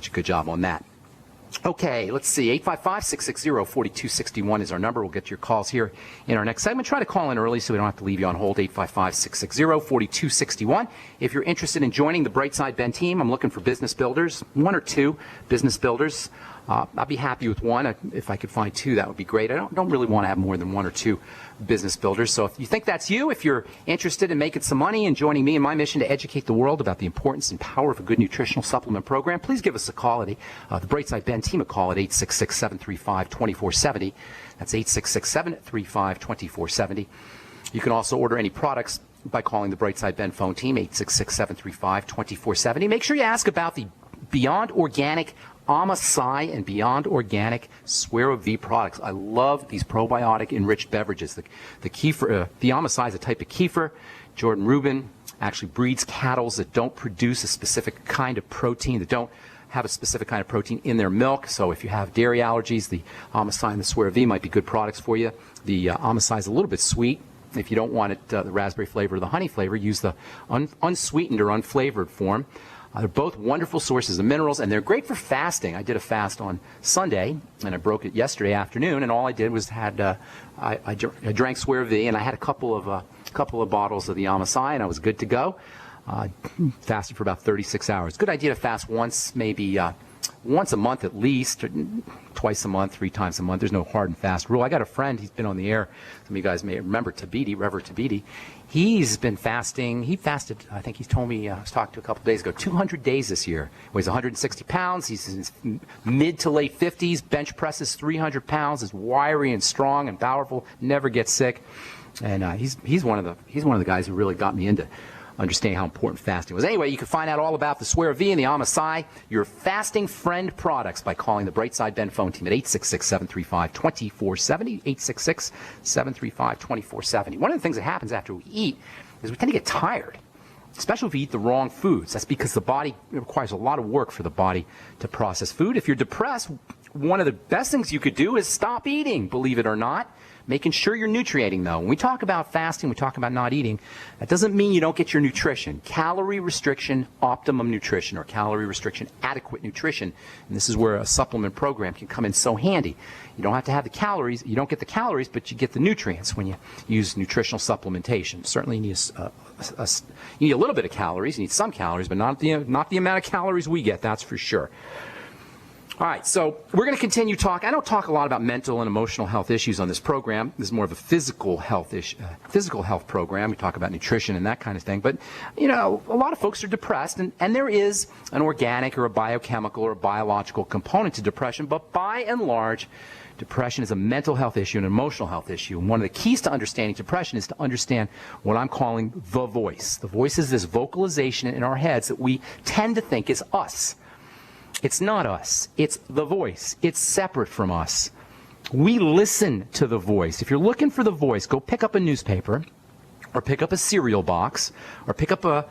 such a good job on that. Okay, let's see. 855-660-4261 is our number. We'll get to your calls here in our next segment. Try to call in early so we don't have to leave you on hold. 855-660-4261. If you're interested in joining the Brightside Ben team, I'm looking for business builders, 1 or 2 business builders. I'd be happy with 1. If I could find 2, that would be great. I don't really want to have more than 1 or 2 business builders. So if you think that's you, if you're interested in making some money and joining me in my mission to educate the world about the importance and power of a good nutritional supplement program, please give us a call at the Brightside Ben team, a call at 866-735-2470. That's 866-735-2470. You can also order any products by calling the Brightside Ben phone team, 866-735-2470. Make sure you ask about the Beyond Organic Amasai and Beyond Organic Suero V products. I love these probiotic enriched beverages. The kefir, the Amasai is a type of kefir. Jordan Rubin actually breeds cattle that don't produce a specific kind of protein, that don't have a specific kind of protein in their milk. So if you have dairy allergies, the Amasai and the Suero V might be good products for you. The Amasai is a little bit sweet. If you don't want it, the raspberry flavor or the honey flavor, use the unsweetened or unflavored form. They're both wonderful sources of minerals, and they're great for fasting. I did a fast on Sunday, and I broke it yesterday afternoon, and all I did was I drank Suero V, and I had a couple of bottles of the Amasai, and I was good to go. Fasted for about 36 hours. Good idea to fast once, maybe once a month at least, twice a month, 3 times a month. There's no hard and fast rule. I got a friend, he's been on the air. Some of you guys may remember Reverend Tabiti. He's been fasting. He fasted, I think he told me, I was talking to a couple days ago, 200 days this year. Weighs 160 pounds. He's in his mid to late 50s. Bench presses 300 pounds. Is wiry and strong and powerful. Never gets sick. And he's one of the guys who really got me into understanding how important fasting was. Anyway, you can find out all about the Suero V and the Amasai, your fasting friend products, by calling the Brightside Ben phone team at 866-735-2470, 866-735-2470. One of the things that happens after we eat is we tend to get tired, especially if we eat the wrong foods. That's because the body, it requires a lot of work for the body to process food. If you're depressed, one of the best things you could do is stop eating, believe it or not. Making sure you're nutriating, though. When we talk about fasting, we talk about not eating. That doesn't mean you don't get your nutrition. Calorie restriction, optimum nutrition, or calorie restriction, adequate nutrition. And this is where a supplement program can come in so handy. You don't have to have the calories. You don't get the calories, but you get the nutrients when you use nutritional supplementation. Certainly you need you need a little bit of calories. You need some calories, but not the amount of calories we get, that's for sure. All right, so we're going to continue talking. I don't talk a lot about mental and emotional health issues on this program. This is more of a physical health program. We talk about nutrition and that kind of thing. But, you know, a lot of folks are depressed, and there is an organic or a biochemical or a biological component to depression. But by and large, depression is a mental health issue, an emotional health issue. And one of the keys to understanding depression is to understand what I'm calling the voice. The voice is this vocalization in our heads that we tend to think is us. It's not us. It's the voice. It's separate from us. We listen to the voice. If you're looking for the voice, go pick up a newspaper, or pick up a cereal box, or pick up a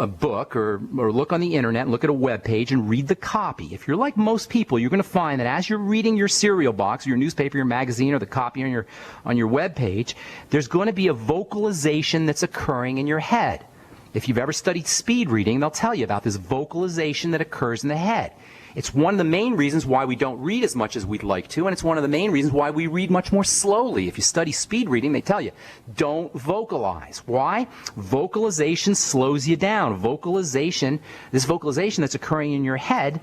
book, or look on the internet and look at a web page and read the copy. If you're like most people, you're going to find that as you're reading your cereal box, or your newspaper, your magazine, or the copy on your web page, there's going to be a vocalization that's occurring in your head. If you've ever studied speed reading, they'll tell you about this vocalization that occurs in the head. It's one of the main reasons why we don't read as much as we'd like to, and it's one of the main reasons why we read much more slowly. If you study speed reading, they tell you, don't vocalize. Why? Vocalization slows you down. This vocalization that's occurring in your head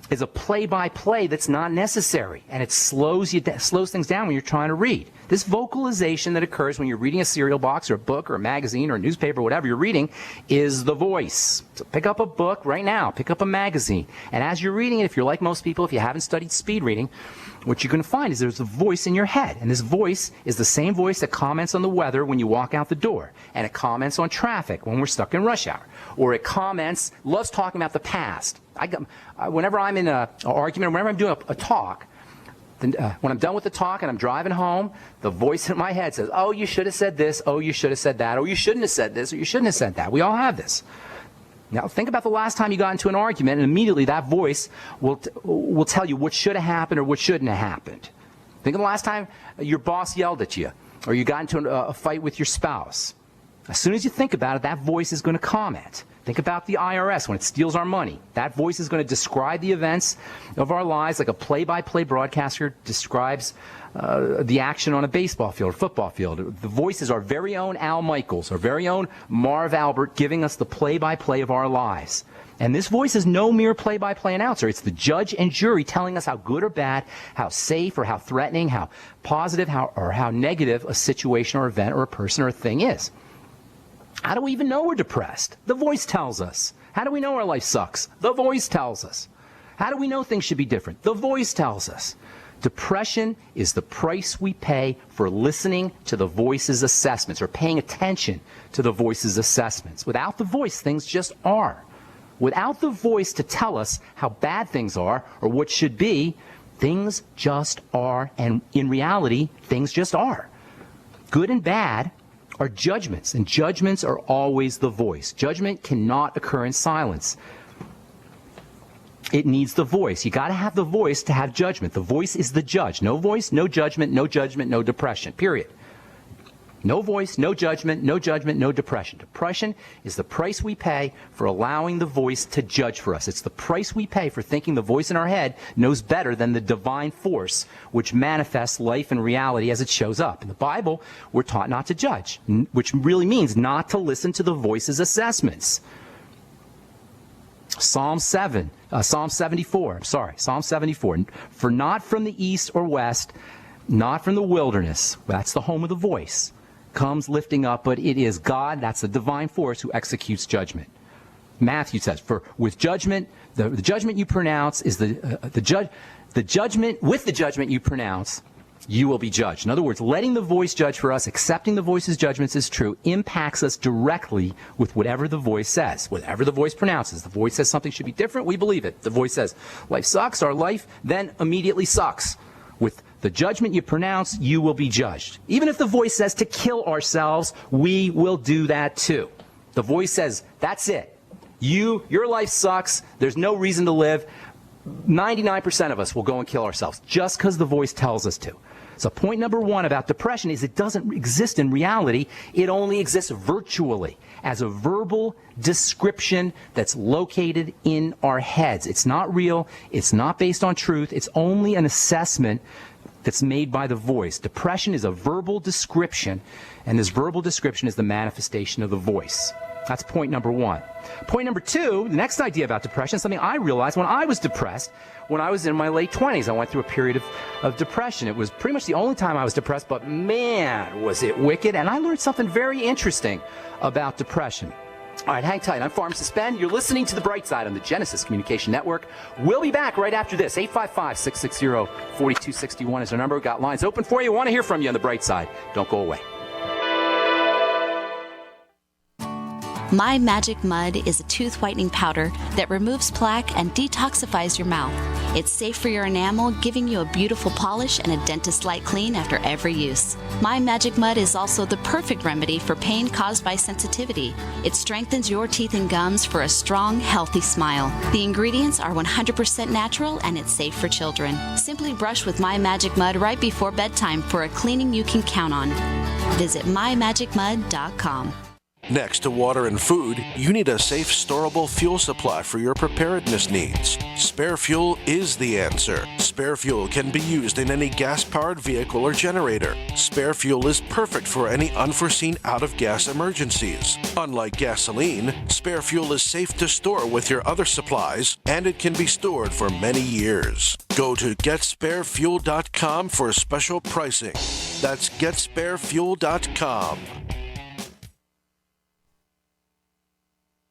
is a play-by-play that's not necessary, and it slows things down when you're trying to read. This vocalization that occurs when you're reading a cereal box or a book or a magazine or a newspaper, whatever you're reading, is the voice. So pick up a book right now, pick up a magazine, and as you're reading it, if you're like most people, if you haven't studied speed reading, what you're going to find is there's a voice in your head, and this voice is the same voice that comments on the weather when you walk out the door, and it comments on traffic when we're stuck in rush hour, or it loves talking about the past. Whenever I'm in an argument, or whenever I'm doing a talk, when I'm done with the talk and I'm driving home, the voice in my head says, oh, you should have said this, oh, you should have said that, or you shouldn't have said this, or you shouldn't have said that. We all have this. Now, think about the last time you got into an argument, and immediately that voice will tell you what should have happened or what shouldn't have happened. Think of the last time your boss yelled at you, or you got into a fight with your spouse. As soon as you think about it, that voice is going to comment. Think about the IRS when it steals our money. That voice is going to describe the events of our lives like a play-by-play broadcaster describes the action on a baseball field or football field. The voice is our very own Al Michaels, our very own Marv Albert giving us the play-by-play of our lives. And this voice is no mere play-by-play announcer. It's the judge and jury telling us how good or bad, how safe or how threatening, how positive or how negative a situation or event or a person or a thing is. How do we even know we're depressed? The voice tells us. How do we know our life sucks? The voice tells us. How do we know things should be different? The voice tells us. Depression is the price we pay for listening to the voice's assessments or paying attention to the voice's assessments. Without the voice, things just are. Without the voice to tell us how bad things are or what should be, things just are. And in reality, things just are. Good and bad are judgments, and judgments are always the voice. Judgment cannot occur in silence. It needs the voice. You got to have the voice to have judgment. The voice is the judge. No voice, no judgment, no judgment, no depression. Period. No voice, no judgment, no judgment, no depression. Depression is the price we pay for allowing the voice to judge for us. It's the price we pay for thinking the voice in our head knows better than the divine force which manifests life and reality as it shows up. In the Bible, we're taught not to judge, which really means not to listen to the voice's assessments. Psalm 74. For not from the east or west, not from the wilderness, that's the home of the voice, comes lifting up, but it is God, that's the divine force, who executes judgment. Matthew says, for with judgment, the judgment you pronounce is the judgment, with the judgment you pronounce, you will be judged. In other words, letting the voice judge for us, accepting the voice's judgments is true, impacts us directly with whatever the voice says. Whatever the voice pronounces. The voice says something should be different, we believe it. The voice says life sucks, our life then immediately sucks. With the judgment you pronounce, you will be judged. Even if the voice says to kill ourselves, we will do that too. The voice says, that's it. Your life sucks. There's no reason to live. 99% of us will go and kill ourselves just because the voice tells us to. So point number one about depression is it doesn't exist in reality. It only exists virtually as a verbal description that's located in our heads. It's not real. It's not based on truth. It's only an assessment that's made by the voice. Depression is a verbal description, and this verbal description is the manifestation of the voice. That's point number one. Point number two, the next idea about depression, is something I realized when I was depressed. When I was in my late 20s, I went through a period of depression. It was pretty much the only time I was depressed, but man, was it wicked. And I learned something very interesting about depression. All right, hang tight. I'm Pharmacist Ben. You're listening to The Bright Side on the Genesis Communication Network. We'll be back right after this. 855-660-4261 is our number. We've got lines open for you. Want to hear from you on The Bright Side. Don't go away. My Magic Mud is a tooth whitening powder that removes plaque and detoxifies your mouth. It's safe for your enamel, giving you a beautiful polish and a dentist-like clean after every use. My Magic Mud is also the perfect remedy for pain caused by sensitivity. It strengthens your teeth and gums for a strong, healthy smile. The ingredients are 100% natural and it's safe for children. Simply brush with My Magic Mud right before bedtime for a cleaning you can count on. Visit mymagicmud.com. Next to water and food, you need a safe, storable fuel supply for your preparedness needs. Spare Fuel is the answer. Spare Fuel can be used in any gas-powered vehicle or generator. Spare Fuel is perfect for any unforeseen out-of-gas emergencies. Unlike gasoline, Spare Fuel is safe to store with your other supplies, and it can be stored for many years. Go to GetSpareFuel.com for special pricing. That's GetSpareFuel.com.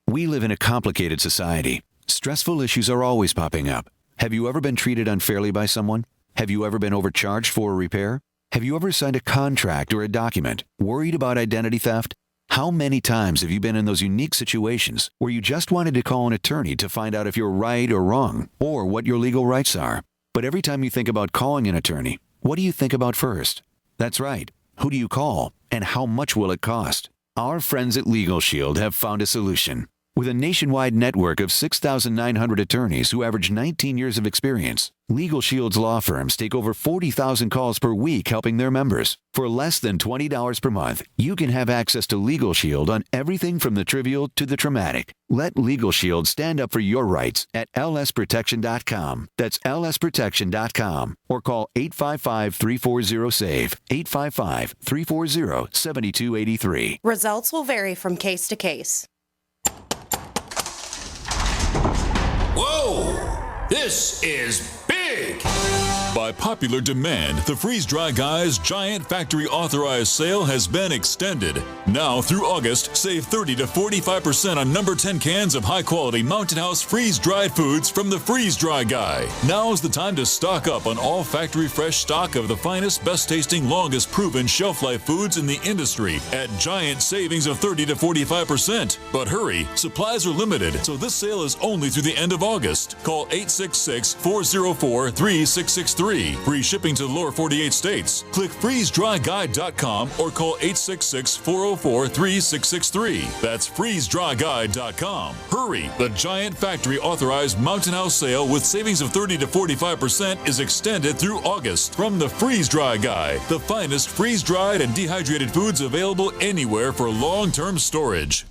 We live in a complicated society. Stressful issues are always popping up. Have you ever been treated unfairly by someone? Have you ever been overcharged for a repair? Have you ever signed a contract or a document worried about identity theft? How many times have you been in those unique situations where you just wanted to call an attorney to find out if you're right or wrong or what your legal rights are? But every time you think about calling an attorney, what do you think about first? That's right. Who do you call and how much will it cost? Our friends at Legal Shield have found a solution. With a nationwide network of 6,900 attorneys who average 19 years of experience, Legal Shield's law firms take over 40,000 calls per week helping their members. For less than $20 per month, you can have access to Legal Shield on everything from the trivial to the traumatic. Let Legal Shield stand up for your rights at lsprotection.com. That's lsprotection.com. Or call 855-340-SAVE, 855-340-7283. Results will vary from case to case. Whoa! This is big! By popular demand, the Freeze Dry Guy's giant factory authorized sale has been extended. Now through August, save 30 to 45% on number 10 cans of high-quality Mountain House freeze-dried foods from the Freeze Dry Guy. Now's the time to stock up on all factory fresh stock of the finest, best-tasting, longest-proven shelf-life foods in the industry at giant savings of 30 to 45%. But hurry, supplies are limited, so this sale is only through the end of August. Call 866-404-3663. Free shipping to the lower 48 states. Click freezedryguide.com or call 866-404-3663. That's freezedryguide.com. Hurry! The giant factory authorized Mountain House sale with savings of 30 to 45% is extended through August from the Freeze Dry Guy, the finest freeze-dried and dehydrated foods available anywhere for long-term storage.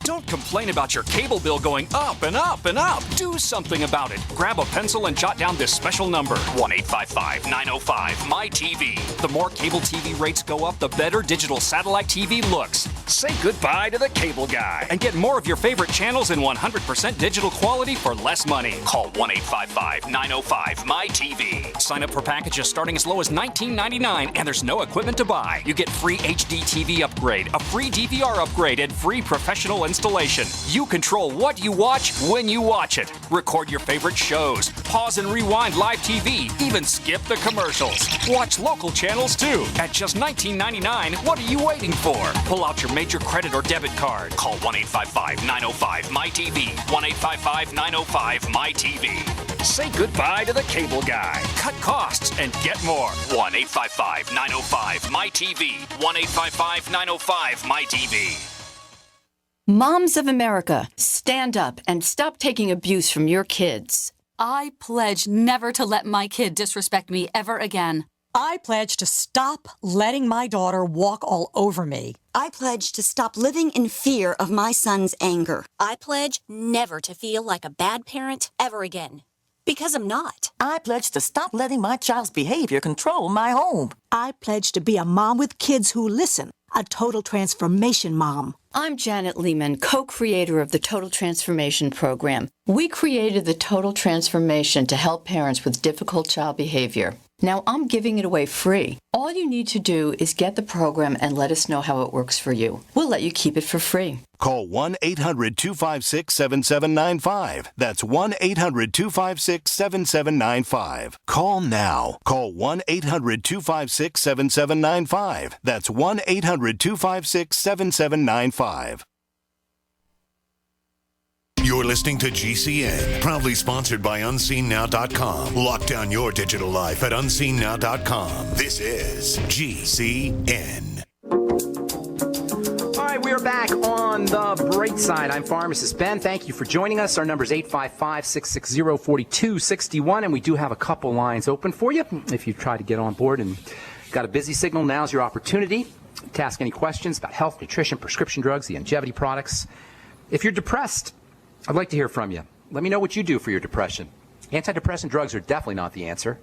Don't complain about your cable bill going up and up and up. Do something about it. Grab a pencil and jot down this special number, 1-855-905-MY-TV. The more cable TV rates go up, the better digital satellite TV looks. Say goodbye to the cable guy and get more of your favorite channels in 100% digital quality for less money. Call 1-855-905-MY-TV. Sign up for packages starting as low as $19.99 and there's no equipment to buy. You get free HD TV upgrade, a free DVR upgrade, and free professional installation. You control what you watch when you watch it. Record your favorite shows, pause and rewind live TV, even skip the commercials. Watch local channels too. At just $19.99, what are you waiting for? Pull out your major credit or debit card. Call 1-855-905-MY-TV. 1-855-905-MY-TV. Say goodbye to the cable guy. Cut costs and get more. 1-855-905-MY-TV. 1-855-905-MY-TV. Moms of America, stand up and stop taking abuse from your kids. I pledge never to let my kid disrespect me ever again. I pledge to stop letting my daughter walk all over me. I pledge to stop living in fear of my son's anger. I pledge never to feel like a bad parent ever again. Because I'm not. I pledge to stop letting my child's behavior control my home. I pledge to be a mom with kids who listen, a total transformation mom. I'm Janet Lehman, co-creator of the Total Transformation Program. We created the Total Transformation to help parents with difficult child behavior. Now I'm giving it away free. All you need to do is get the program and let us know how it works for you. We'll let you keep it for free. Call 1-800-256-7795. That's 1-800-256-7795. Call now. Call 1-800-256-7795. That's 1-800-256-7795. You're listening to GCN, proudly sponsored by UnseenNow.com. Lock down your digital life at UnseenNow.com. This is GCN. All right, we are back on the bright side. I'm Pharmacist Ben. Thank you for joining us. Our number is 855-660-4261, and we do have a couple lines open for you. If you try to get on board and got a busy signal, now's your opportunity to ask any questions about health, nutrition, prescription drugs, the longevity products. If you're depressed, I'd like to hear from you. Let me know what you do for your depression. Antidepressant drugs are definitely not the answer.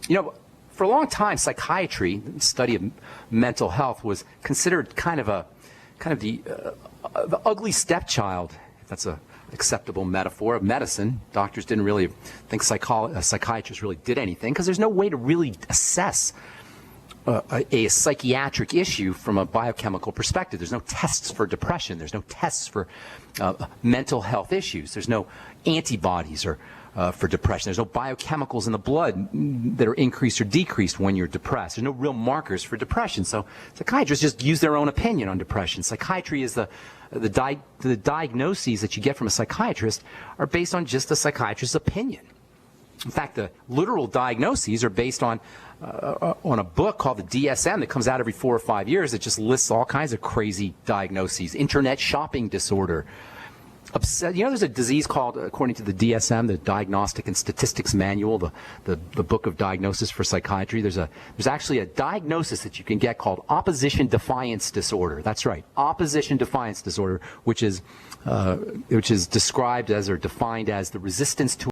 You know, for a long time, psychiatry, the study of mental health, was considered kind of the ugly stepchild, if that's an acceptable metaphor, of medicine. Doctors didn't really think psychiatrists really did anything because there's no way to really assess a psychiatric issue from a biochemical perspective. There's no tests for depression. There's no tests for mental health issues. There's no antibodies or for depression. There's no biochemicals in the blood that are increased or decreased when you're depressed. There's no real markers for depression. So psychiatrists just use their own opinion on depression. Psychiatry is the diagnoses that you get from a psychiatrist are based on just the psychiatrist's opinion. In fact, the literal diagnoses are based on a book called the DSM that comes out every 4 or 5 years that just lists all kinds of crazy diagnoses. Internet shopping disorder. There's a disease called, according to the DSM, the Diagnostic and Statistics Manual, the book of diagnosis for psychiatry. There's actually a diagnosis that you can get called opposition defiance disorder. That's right, opposition defiance disorder, which is described as or defined as the resistance to